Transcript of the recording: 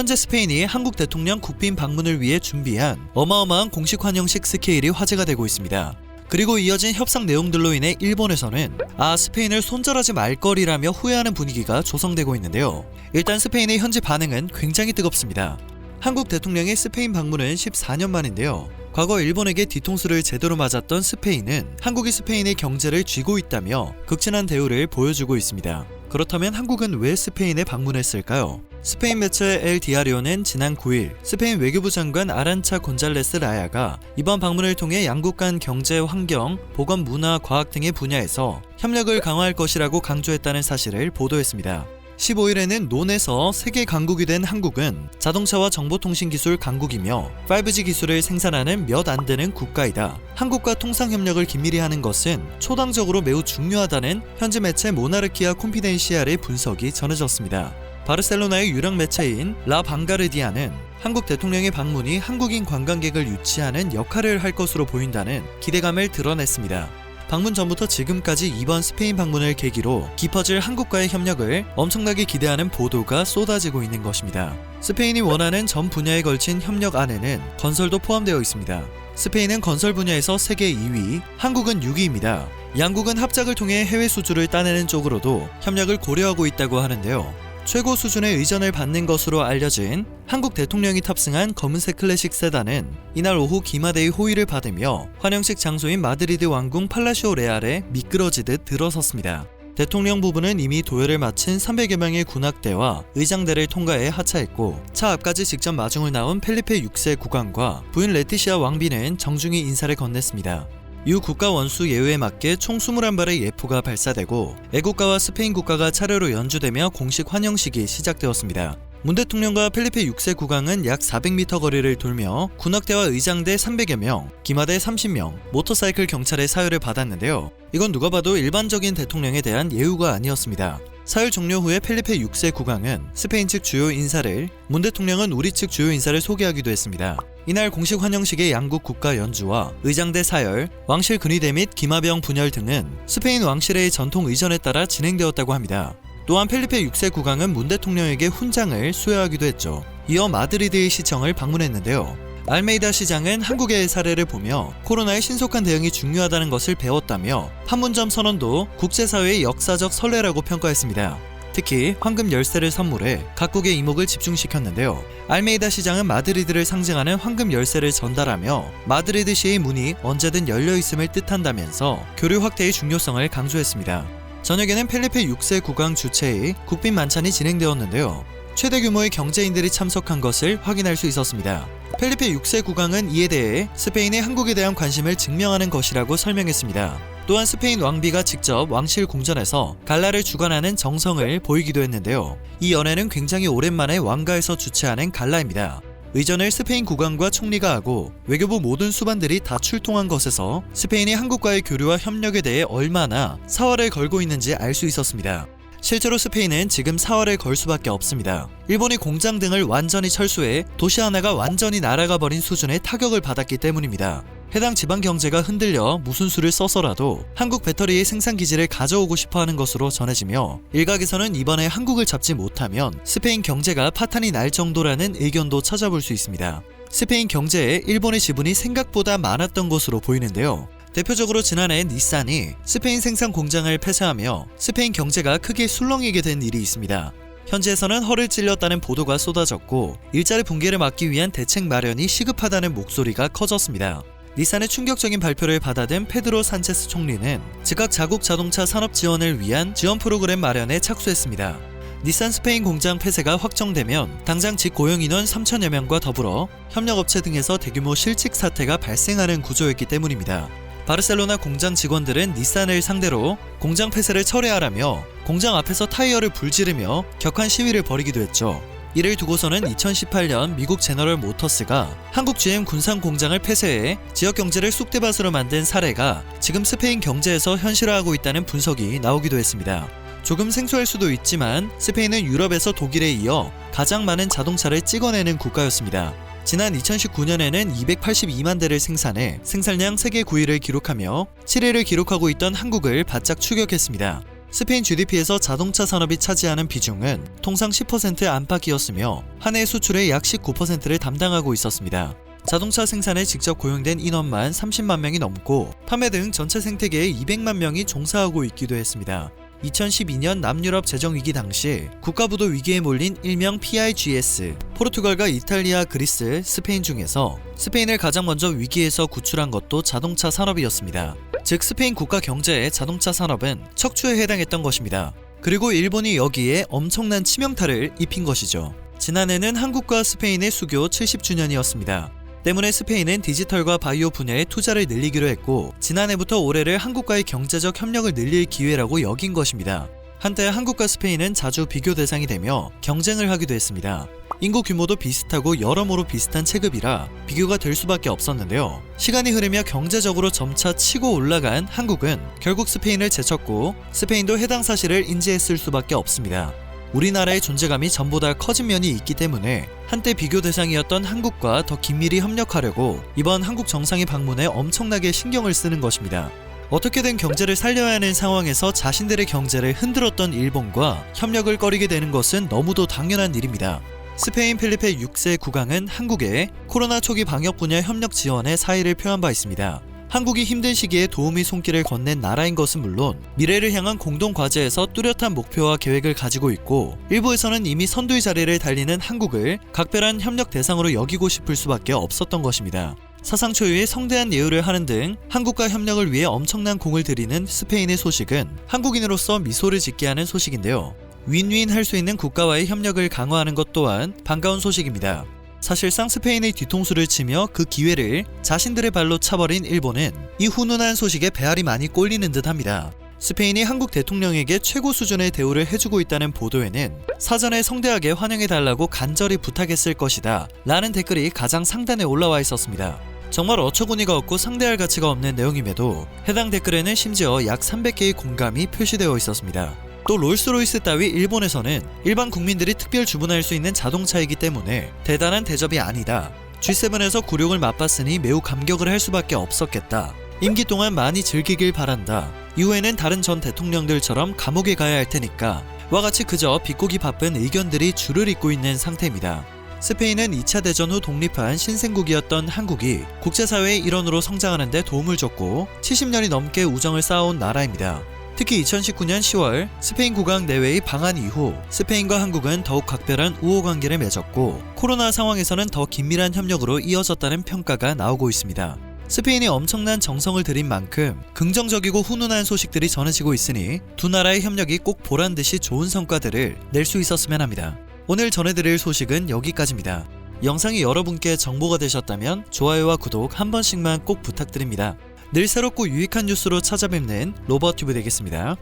현재 스페인이 한국 대통령 국빈 방문을 위해 준비한 어마어마한 공식 환영식 스케일이 화제가 되고 있습니다. 그리고 이어진 협상 내용들로 인해 일본에서는 스페인을 손절하지 말 거리라며 후회하는 분위기가 조성되고 있는데요. 일단 스페인의 현재 반응은 굉장히 뜨겁습니다. 한국 대통령의 스페인 방문은 14년 만인데요. 과거 일본에게 뒤통수를 제대로 맞았던 스페인은 한국이 스페인의 경제를 쥐고 있다며 극진한 대우를 보여주고 있습니다. 그렇다면 한국은 왜 스페인에 방문했을까요? 스페인 매체 엘 디아리오는 지난 9일 스페인 외교부 장관 아란차 곤잘레스 라야가 이번 방문을 통해 양국 간 경제, 환경, 보건, 문화, 과학 등의 분야에서 협력을 강화할 것이라고 강조했다는 사실을 보도했습니다. 15일에는 논에서 세계 강국이 된 한국은 자동차와 정보통신기술 강국이며 5G 기술을 생산하는 몇 안 되는 국가이다. 한국과 통상협력을 긴밀히 하는 것은 초당적으로 매우 중요하다는 현지 매체 모나르키아 콘피덴시알의 분석이 전해졌습니다. 바르셀로나의 유력 매체인 라 방가르디아는 한국 대통령의 방문이 한국인 관광객을 유치하는 역할을 할 것으로 보인다는 기대감을 드러냈습니다. 방문 전부터 지금까지 이번 스페인 방문을 계기로 깊어질 한국과의 협력을 엄청나게 기대하는 보도가 쏟아지고 있는 것입니다. 스페인이 원하는 전 분야에 걸친 협력 안에는 건설도 포함되어 있습니다. 스페인은 건설 분야에서 세계 2위, 한국은 6위입니다. 양국은 합작을 통해 해외 수주를 따내는 쪽으로도 협력을 고려하고 있다고 하는데요. 최고 수준의 의전을 받는 것으로 알려진 한국 대통령이 탑승한 검은색 클래식 세단은 이날 오후 기마대의 호의를 받으며 환영식 장소인 마드리드 왕궁 팔라시오 레알에 미끄러지듯 들어섰습니다. 대통령 부부는 이미 도열을 마친 300여 명의 군악대와 의장대를 통과해 하차했고 차 앞까지 직접 마중을 나온 펠리페 6세 국왕과 부인 레티시아 왕비는 정중히 인사를 건넸습니다. 이후 국가 원수 예우에 맞게 총 21발의 예포가 발사되고 애국가와 스페인 국가가 차례로 연주되며 공식 환영식이 시작되었습니다. 문 대통령과 펠리페 6세 국왕은 약 400m 거리를 돌며 군악대와 의장대 300여 명, 기마대 30명, 모터사이클 경찰의 사열을 받았는데요. 이건 누가 봐도 일반적인 대통령에 대한 예우가 아니었습니다. 사흘 종료 후에 펠리페 6세 국왕은 스페인 측 주요 인사를, 문 대통령은 우리 측 주요 인사를 소개하기도 했습니다. 이날 공식 환영식의 양국 국가 연주와 의장대 사열, 왕실 근위대 및 기마병 분열 등은 스페인 왕실의 전통 의전에 따라 진행되었다고 합니다. 또한 펠리페 6세 국왕은 문 대통령에게 훈장을 수여하기도 했죠. 이어 마드리드의 시청을 방문했는데요. 알메이다 시장은 한국의 사례를 보며 코로나의 신속한 대응이 중요하다는 것을 배웠다며 판문점 선언도 국제사회의 역사적 선례라고 평가했습니다. 특히 황금 열쇠를 선물해 각국의 이목을 집중시켰는데요. 알메이다 시장은 마드리드를 상징하는 황금 열쇠를 전달하며 마드리드시의 문이 언제든 열려있음을 뜻한다면서 교류 확대의 중요성을 강조했습니다. 저녁에는 펠리페 6세 국왕 주최의 국빈 만찬이 진행되었는데요. 최대 규모의 경제인들이 참석한 것을 확인할 수 있었습니다. 펠리페 6세 국왕은 이에 대해 스페인의 한국에 대한 관심을 증명하는 것이라고 설명했습니다. 또한 스페인 왕비가 직접 왕실 궁전에서 갈라를 주관하는 정성을 보이기도 했는데요. 이 연회는 굉장히 오랜만에 왕가에서 주최하는 갈라입니다. 의전을 스페인 국왕과 총리가 하고 외교부 모든 수반들이 다 출동한 것에서 스페인이 한국과의 교류와 협력에 대해 얼마나 사활을 걸고 있는지 알 수 있었습니다. 실제로 스페인은 지금 사활을 걸 수밖에 없습니다. 일본이 공장 등을 완전히 철수해 도시 하나가 완전히 날아가 버린 수준의 타격을 받았기 때문입니다. 해당 지방 경제가 흔들려 무슨 수를 써서라도 한국 배터리의 생산 기지를 가져오고 싶어하는 것으로 전해지며 일각에서는 이번에 한국을 잡지 못하면 스페인 경제가 파탄이 날 정도라는 의견도 찾아볼 수 있습니다. 스페인 경제에 일본의 지분이 생각보다 많았던 것으로 보이는데요. 대표적으로 지난해 닛산이 스페인 생산 공장을 폐쇄하며 스페인 경제가 크게 술렁이게 된 일이 있습니다. 현지에서는 허를 찔렸다는 보도가 쏟아졌고 일자리 붕괴를 막기 위한 대책 마련이 시급하다는 목소리가 커졌습니다. 닛산의 충격적인 발표를 받아든 페드로 산체스 총리는 즉각 자국 자동차 산업 지원을 위한 지원 프로그램 마련에 착수했습니다. 닛산 스페인 공장 폐쇄가 확정되면 당장 직고용 인원 3천여 명과 더불어 협력업체 등에서 대규모 실직 사태가 발생하는 구조였기 때문입니다. 바르셀로나 공장 직원들은 닛산을 상대로 공장 폐쇄를 철회하라며 공장 앞에서 타이어를 불지르며 격한 시위를 벌이기도 했죠. 이를 두고서는 2018년 미국 제너럴 모터스가 한국 GM 군산 공장을 폐쇄해 지역 경제를 쑥대밭으로 만든 사례가 지금 스페인 경제에서 현실화하고 있다는 분석이 나오기도 했습니다. 조금 생소할 수도 있지만 스페인은 유럽에서 독일에 이어 가장 많은 자동차를 찍어내는 국가였습니다. 지난 2019년에는 282만 대를 생산해 생산량 세계 9위를 기록하며 7위를 기록하고 있던 한국을 바짝 추격했습니다. 스페인 GDP에서 자동차 산업이 차지하는 비중은 통상 10% 안팎이었으며 한 해 수출의 약 19%를 담당하고 있었습니다. 자동차 생산에 직접 고용된 인원만 30만 명이 넘고 판매 등 전체 생태계에 200만 명이 종사하고 있기도 했습니다. 2012년 남유럽 재정위기 당시 국가부도 위기에 몰린 일명 PIGS, 포르투갈과 이탈리아, 그리스, 스페인 중에서 스페인을 가장 먼저 위기에서 구출한 것도 자동차 산업이었습니다. 즉 스페인 국가 경제의 자동차 산업은 척추에 해당했던 것입니다. 그리고 일본이 여기에 엄청난 치명타를 입힌 것이죠. 지난해는 한국과 스페인의 수교 70주년이었습니다. 때문에 스페인은 디지털과 바이오 분야에 투자를 늘리기로 했고 지난해부터 올해를 한국과의 경제적 협력을 늘릴 기회라고 여긴 것입니다. 한때 한국과 스페인은 자주 비교 대상이 되며 경쟁을 하기도 했습니다. 인구 규모도 비슷하고 여러모로 비슷한 체급이라 비교가 될 수밖에 없었는데요. 시간이 흐르며 경제적으로 점차 치고 올라간 한국은 결국 스페인을 제쳤고 스페인도 해당 사실을 인지했을 수밖에 없습니다. 우리나라의 존재감이 전보다 커진 면이 있기 때문에 한때 비교 대상이었던 한국과 더 긴밀히 협력하려고 이번 한국 정상의 방문에 엄청나게 신경을 쓰는 것입니다. 어떻게든 경제를 살려야 하는 상황에서 자신들의 경제를 흔들었던 일본과 협력을 꺼리게 되는 것은 너무도 당연한 일입니다. 스페인 필리페 6세 국왕은 한국에 코로나 초기 방역 분야 협력 지원에 사의를 표한 바 있습니다. 한국이 힘든 시기에 도움의 손길을 건넨 나라인 것은 물론 미래를 향한 공동 과제에서 뚜렷한 목표와 계획을 가지고 있고 일부에서는 이미 선두의 자리를 달리는 한국을 각별한 협력 대상으로 여기고 싶을 수밖에 없었던 것입니다. 사상 초유의 성대한 예우를 하는 등 한국과 협력을 위해 엄청난 공을 들이는 스페인의 소식은 한국인으로서 미소를 짓게 하는 소식인데요. 윈윈 할 수 있는 국가와의 협력을 강화하는 것 또한 반가운 소식입니다. 사실상 스페인의 뒤통수를 치며 그 기회를 자신들의 발로 차버린 일본은 이 훈훈한 소식에 배알이 많이 꼴리는 듯합니다. 스페인이 한국 대통령에게 최고 수준의 대우를 해주고 있다는 보도에는 사전에 성대하게 환영해달라고 간절히 부탁했을 것이다 라는 댓글이 가장 상단에 올라와 있었습니다. 정말 어처구니가 없고 상대할 가치가 없는 내용임에도 해당 댓글에는 심지어 약 300개의 공감이 표시되어 있었습니다. 또 롤스로이스 따위 일본에서는 일반 국민들이 특별 주문할 수 있는 자동차이기 때문에 대단한 대접이 아니다. G7에서 굴욕을 맛봤으니 매우 감격을 할 수밖에 없었겠다. 임기 동안 많이 즐기길 바란다. 이후에는 다른 전 대통령들처럼 감옥에 가야 할 테니까 와 같이 그저 비꼬기 바쁜 의견들이 줄을 잇고 있는 상태입니다. 스페인은 2차 대전 후 독립한 신생국이었던 한국이 국제사회의 일원으로 성장하는 데 도움을 줬고 70년이 넘게 우정을 쌓아온 나라입니다. 특히 2019년 10월 스페인 국왕 내외의 방한 이후 스페인과 한국은 더욱 각별한 우호 관계를 맺었고 코로나 상황에서는 더 긴밀한 협력으로 이어졌다는 평가가 나오고 있습니다. 스페인이 엄청난 정성을 들인 만큼 긍정적이고 훈훈한 소식들이 전해지고 있으니 두 나라의 협력이 꼭 보란듯이 좋은 성과들을 낼 수 있었으면 합니다. 오늘 전해드릴 소식은 여기까지입니다. 영상이 여러분께 정보가 되셨다면 좋아요와 구독 한 번씩만 꼭 부탁드립니다. 늘 새롭고 유익한 뉴스로 찾아뵙는 로버튜브 되겠습니다.